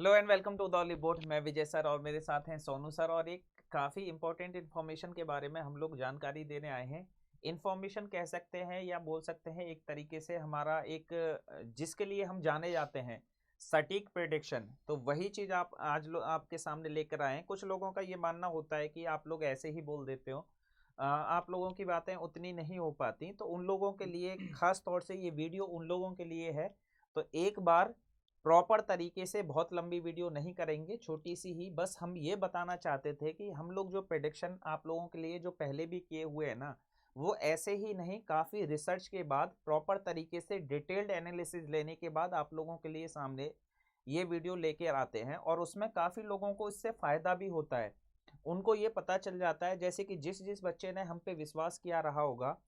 Hello and welcome to the Olly Boat. मैं Vijay sir और मेरे साथ हैं सोनू सर और एक काफ़ी इंपॉर्टेंट इन्फॉर्मेशन के बारे में हम लोग जानकारी देने आए हैं। इन्फॉर्मेशन कह सकते हैं या बोल सकते हैं एक तरीके से हमारा एक जिसके लिए हम जाने जाते हैं सटीक प्रेडिक्शन। तो वही चीज़ आप आज आपके सामने लेकर आए हैं। कुछ लोगों का ये मानना होता है कि आप लोग ऐसे ही बोल देते हो, आप लोगों की बातें उतनी नहीं हो पाती, तो उन लोगों के लिए खास तौर से ये वीडियो उन लोगों के लिए है। तो एक बार प्रॉपर तरीके से, बहुत लंबी वीडियो नहीं करेंगे, छोटी सी ही, बस हम ये बताना चाहते थे कि हम लोग जो प्रेडिक्शन आप लोगों के लिए जो पहले भी किए हुए हैं ना, वो ऐसे ही नहीं, काफ़ी रिसर्च के बाद प्रॉपर तरीके से डिटेल्ड एनालिसिस लेने के बाद आप लोगों के लिए सामने ये वीडियो लेके आते हैं। और उसमें काफ़ी लोगों को इससे फ़ायदा भी होता है। उनको ये पता चल जाता है, जैसे कि जिस जिस बच्चे ने हम पे विश्वास किया रहा होगा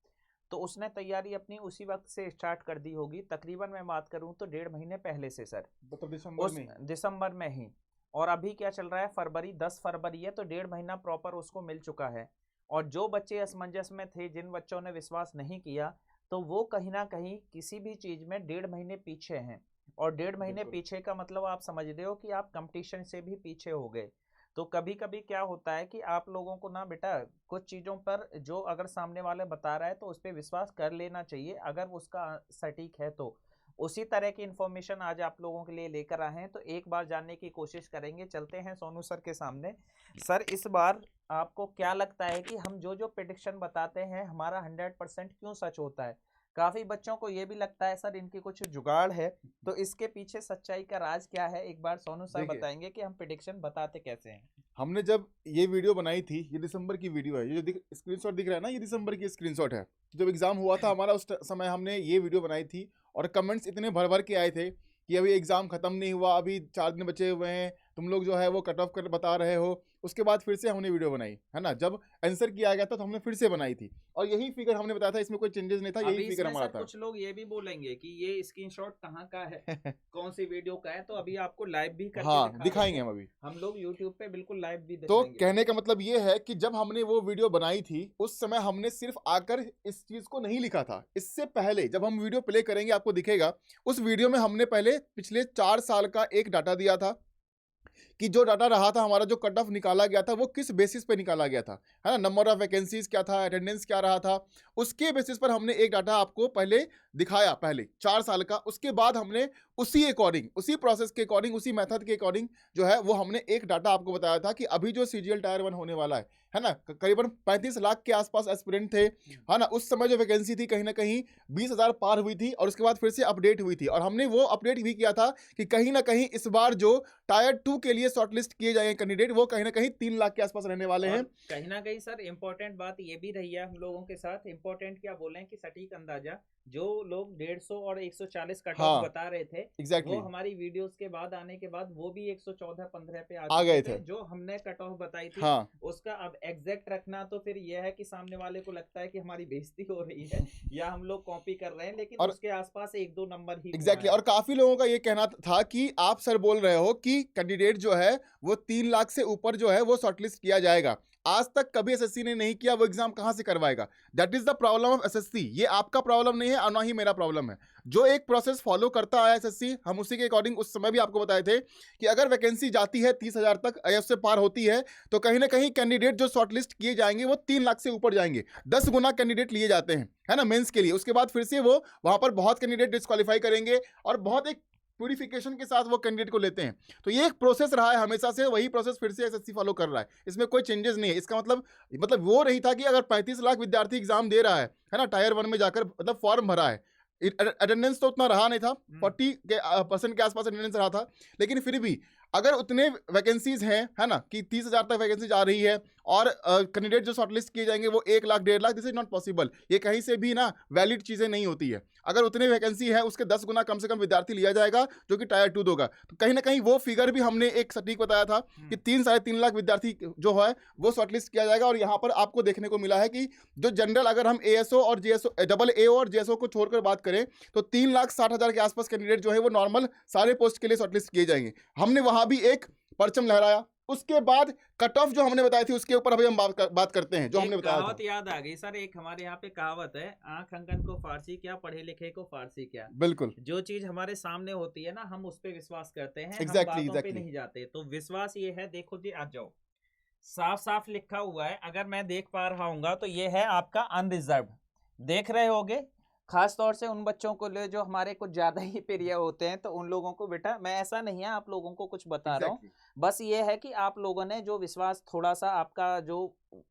तो उसने तैयारी अपनी उसी वक्त से स्टार्ट कर दी होगी। तकरीबन मैं बात करूं तो 1.5 महीने पहले से सर, मतलब दिसंबर उस में। दिसंबर में ही। और अभी क्या चल रहा है, फरवरी, 10 फरवरी है, तो 1.5 महीना प्रॉपर उसको मिल चुका है। और जो बच्चे असमंजस में थे, जिन बच्चों ने विश्वास नहीं किया, तो वो कहीं ना कहीं किसी भी चीज में 1.5 महीने पीछे हैं। और 1.5 महीने बिल्कुल। पीछे का मतलब आप समझ रहे हो कि आप कंपटीशन से भी पीछे हो गए। तो कभी कभी क्या होता है कि आप लोगों को ना बेटा, कुछ चीज़ों पर जो अगर सामने वाले बता रहा है तो उस पर विश्वास कर लेना चाहिए, अगर उसका सटीक है तो। उसी तरह की इंफॉर्मेशन आज आप लोगों के लिए लेकर आए हैं, तो एक बार जानने की कोशिश करेंगे। चलते हैं सोनू सर के सामने। सर, इस बार आपको क्या लगता है कि हम जो जो प्रिडिक्शन बताते हैं हमारा 100% क्यों सच होता है? काफी बच्चों को ये भी लगता है सर इनकी कुछ जुगाड़ है, तो इसके पीछे सच्चाई का राज क्या है? एक बार सोनू सर देखिए, बताएंगे कि हम प्रिडिक्शन बताते कैसे हैं। हमने जब ये वीडियो बनाई थी, ये दिसंबर की वीडियो है। ये जो स्क्रीनशॉट दिख रहा है ना, ये दिसंबर की स्क्रीनशॉट है। जब एग्जाम हुआ था हमारा, उस समय हमने ये वीडियो बनाई थी। और कमेंट्स इतने भर भर के आए थे कि अभी एग्जाम खत्म नहीं हुआ, अभी 4 दिन बचे हुए हैं, तुम लोग जो है वो कट ऑफ कर बता रहे हो। उसके बाद फिर से हमने वीडियो बनाई है ना, जब आंसर किया गया था तो हमने फिर से बनाई थी। और यही फिगर हमने बताया था, इसमें कोई चेंजेस नहीं था, यही अभी फिगर इसमें हमारा सर था। कुछ लोग ये भी बोलेंगे कि ये स्क्रीनशॉट कहाँ का है, कौन सी वीडियो का है, तो अभी आपको लाइव भी करके हाँ, दिखा दिखाएंगे देंगे। हम अभी। हम लोग यूट्यूब पे बिल्कुल लाइव भी तो दिखाएंगे कहने वीडियो। का मतलब ये है कि जब हमने वो वीडियो बनाई थी, उस समय हमने सिर्फ आकर इस चीज को नहीं लिखा था। इससे पहले जब हम वीडियो प्ले करेंगे आपको दिखेगा, उस वीडियो में हमने पहले पिछले 4 साल का एक डाटा दिया था कि जो डाटा रहा था हमारा, जो कट ऑफ निकाला गया था वो किस बेसिस पे निकाला गया था, है ना। नंबर ऑफ वैकेंसीज क्या था, अटेंडेंस क्या रहा था, उसके बेसिस पर हमने एक डाटा आपको पहले दिखाया, पहले 4 साल का। उसके बाद हमने उसी अकॉर्डिंग, उसी प्रोसेस के अकॉर्डिंग, उसी मेथड के अकॉर्डिंग जो है वो हमने एक डाटा आपको बताया था कि अभी जो सीजीएल टायर 1 होने वाला है ना, करीबन 35 लाख के आसपास एस्पिरेंट थे, है ना। उस समय जो वैकेंसी थी कहीं ना कहीं 20,000 पार हुई थी, और उसके बाद फिर से अपडेट हुई थी। और हमने वो अपडेट भी किया था कि कहीं ना कहीं इस बार जो टायर 2 के लिए शॉर्टलिस्ट किए जाएंगे कैंडिडेट, वो कहीं ना कहीं 3 लाख के आसपास रहने वाले हैं। और कहीं ना कहीं सर इम्पोर्टेंट बात ये भी रही है हम लोगों के साथ। इम्पोर्टेंट क्या बोले कि सटीक अंदाजा, जो लोग 150 और 140 कट ऑफ हाँ, बता रहे थे, वो एग्जैक्टली, हमारी वीडियोस के बाद आने के बाद वो भी 114-15 पे आ आ चुके गए थे। थे। जो हमने कट ऑफ बताई थी हाँ। उसका अब एग्जैक्ट रखना तो फिर यह है कि सामने वाले को लगता है कि हमारी बेइज्जती हो रही है या हम लोग कॉपी कर रहे हैं, लेकिन और उसके आसपास एक दो नंबर ही हुआ एग्जैक्टली है। और काफी लोगों का ये कहना था कि आप सर बोल रहे हो कि कैंडिडेट जो है वो 3 लाख से ऊपर जो है वो शॉर्टलिस्ट किया जाएगा। आज तक कभी एसएससी ने नहीं किया, वो एग्जाम कहां से करवाएगा? That is the problem of SSC. ये आपका प्रॉब्लम नहीं है और ना ही मेरा प्रॉब्लम है। जो एक प्रोसेस फॉलो करता आया एसएससी, हम उसी के अकॉर्डिंग उस समय भी आपको बताए थे कि अगर वैकेंसी जाती है 30,000 तक, उससे पार होती है, तो कहीं ना कहीं कैंडिडेट जो शॉर्टलिस्ट किए जाएंगे वो 3 लाख से ऊपर जाएंगे। 10 गुना कैंडिडेट लिए जाते हैं, है ना, मेंस के लिए। उसके बाद फिर से वो वहां पर बहुत कैंडिडेट डिस्क्वालीफाई करेंगे और बहुत एक प्यूरिफिकेशन के साथ वो कैंडिडेट को लेते हैं। तो ये एक प्रोसेस रहा है हमेशा से, वही प्रोसेस फिर से एसएससी फॉलो कर रहा है, इसमें कोई चेंजेस नहीं है। इसका मतलब वो नहीं था कि अगर 35 लाख विद्यार्थी एग्जाम दे रहा है ना, टायर 1 में जाकर, मतलब फॉर्म भरा है, अटेंडेंस तो उतना रहा नहीं था, 40% के आसपास अटेंडेंस रहा था। लेकिन फिर भी अगर उतने वैकेंसीज हैं, है ना, कि 30,000 तक वैकेंसीज आ रही है और कैंडिडेट जो शॉर्टलिस्ट किए जाएंगे वो 1 lakh 1.5 lakh, this is not possible. ये कहीं से भी ना वैलिड चीजें नहीं होती है। अगर उतने वैकेंसी है उसके 10 गुना कम से कम विद्यार्थी लिया जाएगा जो कि टायर 2 होगा। तो कहीं ना कहीं वो फिगर भी हमने एक सटीक बताया था कि 3-3.5 लाख विद्यार्थी जो है वो शॉर्टलिस्ट किया जाएगा। और यहाँ पर आपको देखने को मिला है कि जो जनरल, अगर हम एएसओ और जेएसओ, डबल एओ और जेएसओ को छोड़कर बात करें, तो 3,60,000 के आसपास कैंडिडेट जो है वो नॉर्मल सारे पोस्ट के लिए शॉर्टलिस्ट किए जाएंगे। हमने वहां भी एक परचम लहराया, उसके बाद कट ऑफ जो हमने बताई थी उसके ऊपर अभी हम बात करते हैं जो एक हमने बताया कहावत था। याद आ गई सर, एक हमारे यहाँ पे कहावत है, आंख अंकन को फारसी क्या, पढ़े लिखे को फारसी क्या। बिल्कुल जो चीज हमारे सामने होती है ना, हम उस पे विश्वास करते हैं, हम एग्जैक्टली बातों पे एग्जैक्टली नहीं जाते। तो विश्वास ये है, देखो जी आ जाओ, साफ साफ लिखा हुआ है, अगर मैं देख पा रहा हूँ तो ये है आपका अनरिजर्व। देख रहे होगे, खास तौर से उन बच्चों को ले जो हमारे कुछ ज्यादा ही प्रिय होते हैं, तो उन लोगों को बेटा, मैं ऐसा नहीं है आप लोगों को कुछ बता रहा हूँ, बस ये है कि आप लोगों ने जो विश्वास, थोड़ा सा आपका जो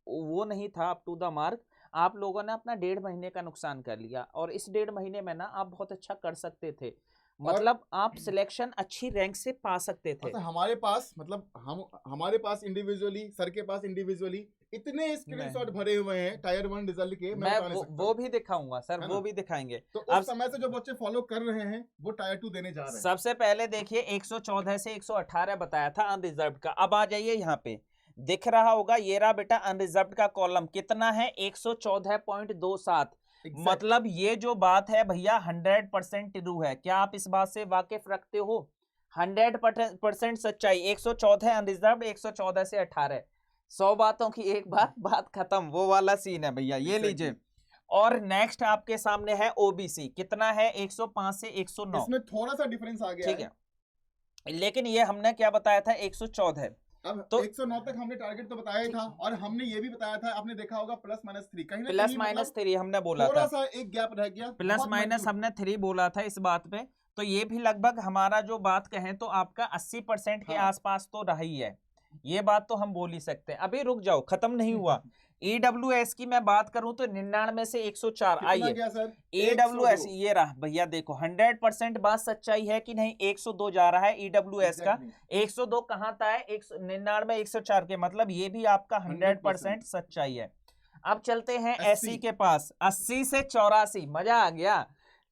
वो नहीं था अप टू द मार्क, आप लोगों ने अपना 1.5 महीने का नुकसान कर लिया। और इस 1.5 महीने में ना आप बहुत अच्छा कर सकते थे, मतलब आप सिलेक्शन अच्छी रैंक से पा सकते थे। हमारे पास मतलब हमारे पास इंडिविजुअली, सर के पास इंडिविजुअली इतने स्क्रीनशॉट भरे हुए हैं टायर 1 रिजल्ट के, मैं वो भी दिखाऊंगा सर, वो भी दिखाएंगे। तो उस समय से जो बच्चे फॉलो कर रहे हैं वो टायर 2 देने जा रहे हैं। सबसे पहले देखिए 114 से 118 बताया था अनरिजर्व का। अब आ जाइए यहाँ पे, दिख रहा होगा ये रहा बेटा अनरिजर्व का कॉलम, कितना है 114.27। मतलब ये जो बात है भैया 100% ट्रू है। क्या आप इस बात से वाकिफ रखते हो? 100% सच्चाई। 114 अनरिजर्व, 114 से 18, 100 बातों की एक बात खत्म, वो वाला सीन है भैया, ये लीजिए। और नेक्स्ट आपके सामने है ओबीसी, कितना है 105 से 109, इसमें थोड़ा सा डिफरेंस आ गया, ठीक है, लेकिन ये हमने क्या बताया था 114। अब तो 109 तक हमने टारगेट तो बताया था, और हमने ये भी बताया था, आपने देखा होगा +-3, कहीं ना प्लस माइनस 3 हमने बोला था, थोड़ा सा एक गैप रह गया, प्लस माइनस हमने 3 बोला था इस बात पे। तो ये भी लगभग हमारा जो बात कहें तो आपका 80% के आसपास तो रहा ही है, ये बात तो हम बोल ही सकते हैं। अभी रुक जाओ, खत्म नहीं हुआ। ईडब्ल्यूएस की मैं बात करूं तो 99 से 104। आइए ईडब्ल्यूएस, ये रहा भैया, देखो 100% बात सच्चाई है कि नहीं। 102 जा रहा है ईडब्ल्यूएस का, 102 कहां था है 99 104 के, मतलब ये भी आपका 100% सच्चाई है। अब चलते हैं एससी के पास, 80 से 84, मजा आ गया।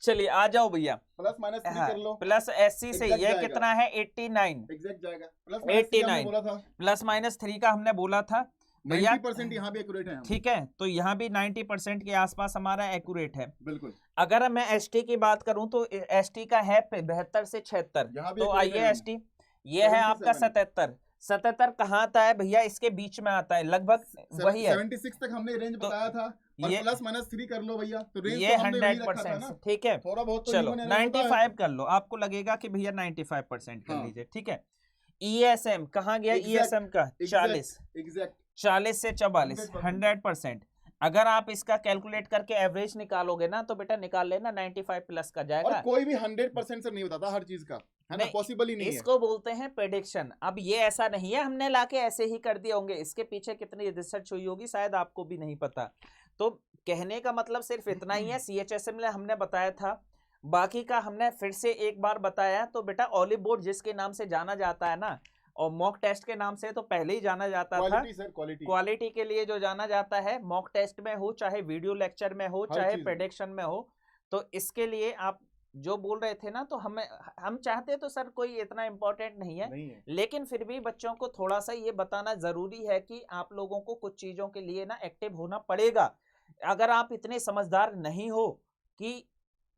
चलिए आ जाओ भैया, +-3 कर लो, प्लस एससी से ये कितना है 89, एग्जैक्ट जाएगा, 89 +-3 का हमने बोला था भैया, 90% यहाँ भी एक्यूरेट है, ठीक है। तो यहाँ भी 90% के आसपास हमारा एक्यूरेट है, बिल्कुल। अगर मैं एसटी की बात करूं तो एसटी का है 72 से 76। तो आइए एसटी, ये है आपका 77 कहाँ आता है भैया, इसके बीच में आता है, लगभग वही है। 76 तक हमने रेंज बताया था, और ये +-3 कर लो भैया, तो रेंज ये तो हमने वही रखा था 100%, ना, ठीक है। थोड़ा बहुत तो चलो होता है। 95 कर लो, आपको लगेगा कि भैया 95% कर लीजिए, ठीक है। ईएसएम कहाँ गया, ईएसएम का 40, एग्जैक्ट 40 से 44, 100%। अगर आप इसका कैलकुलेट करके एवरेज निकालोगे ना, तो बेटा निकाल लेना 95 प्लस का जाएगा। और कोई भी 100% से नहीं बताता हर चीज का, है ना, पॉसिबल ही नहीं है। इसको बोलते हैं प्रेडिक्शन। अब ये ऐसा नहीं है हमने लाके ऐसे ही कर दिए होंगे, इसके पीछे कितनी रिसर्च हुई होगी शायद आपको भी नहीं पता। तो कहने का मतलब सिर्फ इतना ही है, सीएचएसएम में हमने बताया था, बाकी का हमने फिर से एक बार बताया। तो बेटा ऑलिव बोर्ड जिसके नाम से जाना जाता है ना, और मॉक टेस्ट के नाम से तो पहले ही जाना जाता था, क्वालिटी के लिए जो जाना जाता है, मॉक टेस्ट में हो, चाहे वीडियो लेक्चर में हो, चाहे प्रेडिक्शन में हो, तो इसके लिए आप जो बोल रहे थे ना, तो हम चाहते तो सर कोई इतना इंपॉर्टेंट नहीं है, लेकिन फिर भी बच्चों को थोड़ा सा ये बताना जरूरी है कि आप लोगों को कुछ चीजों के लिए ना एक्टिव होना पड़ेगा। अगर आप इतने समझदार नहीं हो, कि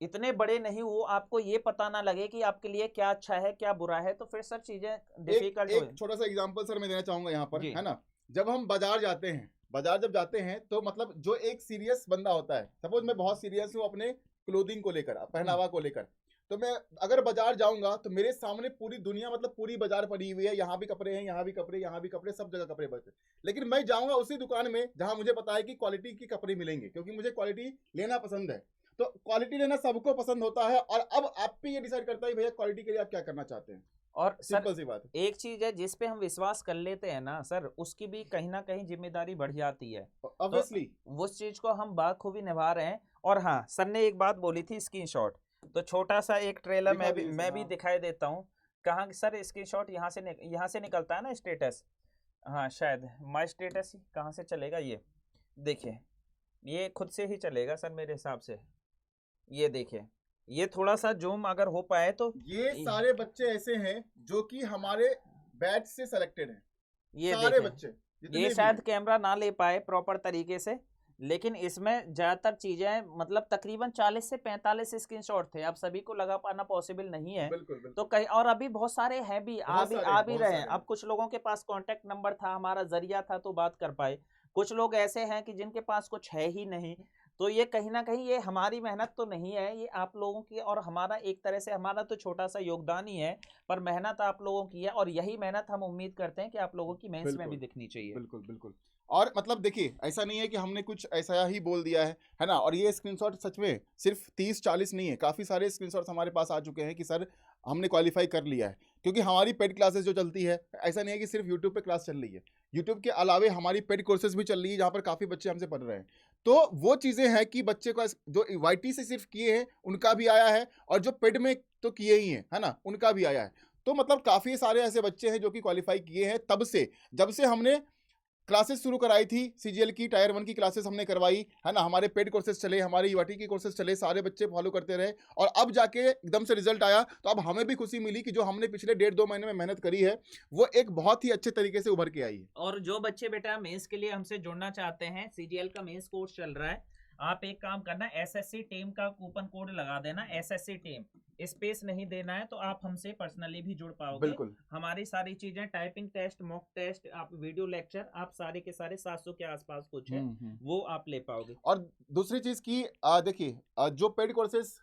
इतने बड़े नहीं हो, आपको ये पता ना लगे कि आपके लिए क्या अच्छा है क्या बुरा है, तो फिर सर चीजें डिफिकल्ट हो। एक छोटा सा एग्जांपल सर मैं देना चाहूंगा यहाँ पर, है ना, जब हम बाजार जाते हैं, जब जाते हैं तो मतलब जो एक सीरियस बंदा होता है, सपोज मैं बहुत सीरियस हूँ अपने क्लोथिंग को लेकर, पहनावा को लेकर, तो मैं अगर बाजार जाऊंगा तो मेरे सामने पूरी दुनिया, मतलब पूरी बाजार पड़ी हुई है, यहाँ भी कपड़े हैं, यहाँ भी कपड़े, यहाँ भी कपड़े, सब जगह कपड़े बचते, लेकिन मैं जाऊंगा उसी दुकान में जहां मुझे पता है कि क्वालिटी के कपड़े मिलेंगे, क्योंकि मुझे क्वालिटी लेना पसंद है। तो क्वालिटी लेना सबको पसंद होता है, और अब आप पे ये डिसाइड करता है भैया क्वालिटी के लिए आप क्या करना चाहते हैं। और सिंपल सी बात है। एक चीज है जिस पे हम विश्वास कर लेते हैं ना सर, उसकी भी कहीं ना कहीं जिम्मेदारी बढ़ जाती है, ऑब्वियसली तो उस चीज को हम बाखूबी निभा रहे हैं। और हाँ, सर ने एक बात बोली थी स्क्रीनशॉट, तो छोटा सा एक ट्रेलर मैं भी दिखाई देता हूँ। कहाँ सर स्क्रीनशॉट यहाँ से निकलता है ना स्टेटस, हाँ शायद माय स्टेटस कहाँ से चलेगा, ये देखिए, ये खुद से ही चलेगा सर मेरे हिसाब से। ये देखिए, ये थोड़ा सा जूम अगर हो पाए तो, ये सारे बच्चे ऐसे हैं जो कि हमारे बैच से सिलेक्टेड हैं, ये सारे बच्चे। ये शायद कैमरा ना ले पाए प्रॉपर तरीके से, लेकिन इसमें ज़्यादातर चीज़ें मतलब तकरीबन 40 से 45 स्क्रीनशॉट थे। अब सभी को लगा पाना पॉसिबल नहीं है। बिल्कुल तो बिल्कुल कहीं और अभी बहुत सारे हैं भी, बहुत सारे आ हैं भी बहुत रहे हैं। सारे हैं अब कुछ लोगों के पास कॉन्टैक्ट नंबर था, हमारा ज़रिया था तो बात कर पाए। कुछ लोग ऐसे हैं कि जिनके पास कुछ है ही नहीं। तो ये कहीं न कहीं ये हमारी मेहनत तो नहीं है, ये आप लोगों की और हमारा एक तरह से हमारा तो छोटा-सा योगदान ही है, पर मेहनत आप लोगों की है और यही मेहनत हम उम्मीद करते हैं कि आप लोगों की मेंस में भी बिल्कुल दिखनी चाहिए। बिल्कुल बिल्कुल और मतलब देखिए ऐसा नहीं है कि हमने कुछ ऐसा ही बोल दिया है ना। और ये स्क्रीनशॉट सच में सिर्फ 30-40 नहीं है, काफ़ी सारे स्क्रीनशॉट्स हमारे पास आ चुके हैं कि सर हमने क्वालिफाई कर लिया है। क्योंकि हमारी पेड क्लासेस जो चलती है, ऐसा नहीं है कि सिर्फ यूट्यूब पे क्लास चल रही है, यूट्यूब के अलावे हमारी पेड कोर्सेज भी चल रही है जहाँ पर काफ़ी बच्चे हमसे पढ़ रहे हैं। तो वो चीज़ें हैं कि बच्चे को जो वाईटी से सिर्फ किए हैं उनका भी आया है, और जो पेड में तो किए ही हैं, है ना, उनका भी आया है। तो मतलब काफ़ी सारे ऐसे बच्चे हैं जो कि क्वालिफाई किए हैं तब से, जब से हमने क्लासेस शुरू कराई थी। सीजीएल की टायर 1 की क्लासेस हमने करवाई, है ना, हमारे पेड कोर्सेज चले, हमारे यूआईटी के कोर्सेज चले, सारे बच्चे फॉलो करते रहे और अब जाके एकदम से रिजल्ट आया। तो अब हमें भी खुशी मिली कि जो हमने पिछले 1.5-2 महीने में मेहनत करी है वो एक बहुत ही अच्छे तरीके से उभर के आई है। और जो बच्चे बेटा मेंस के लिए हमसे जुड़ना चाहते हैं, सीजीएल का मेंस कोर्स चल रहा है। आप एक काम करना, एसएससी टीम का कूपन कोड लगा देना, एसएससी टीम, स्पेस नहीं देना है, तो आप हमसे पर्सनली भी जुड़ पाओगे। बिल्कुल हमारी सारी चीजें, टाइपिंग टेस्ट, मॉक टेस्ट, आप वीडियो लेक्चर, आप सारे के सारे 700 के आसपास कुछ है, वो आप ले पाओगे। और दूसरी चीज की देखिए जो पेड कोर्सेज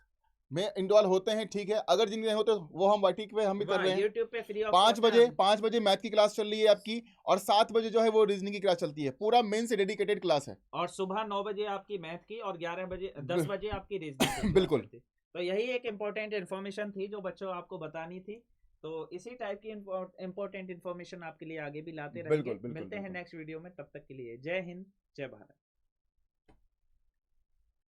में इनरोल होते हैं, ठीक है, अगर जिनके नहीं होते वो हम वाईटी पे हम भी कर रहे हैं। यूट्यूब पे फ्री ऑफ 5 कॉस्ट है। बजे 5 बजे मैथ की क्लास चल रही है आपकी, और 7 बजे जो है वो रीजनिंग की क्लास चलती है, पूरा मेन से डेडिकेटेड क्लास है। और सुबह 9 बजे आपकी मैथ की और 11 बजे 10 बिल- बजे आपकी रीजनिंग की क्लास बिल्कुल चलती। तो यही एक इम्पोर्टेंट इन्फॉर्मेशन थी जो बच्चों आपको बतानी थी। तो इसी टाइप की इम्पोर्टेंट इन्फॉर्मेशन आपके लिए आगे भी लाते रहेंगे। बिल्कुल बिल्कुल मिलते हैं बिल्कुल नेक्स्ट वीडियो में, तब तक के लिए जय हिंद, जय भारत।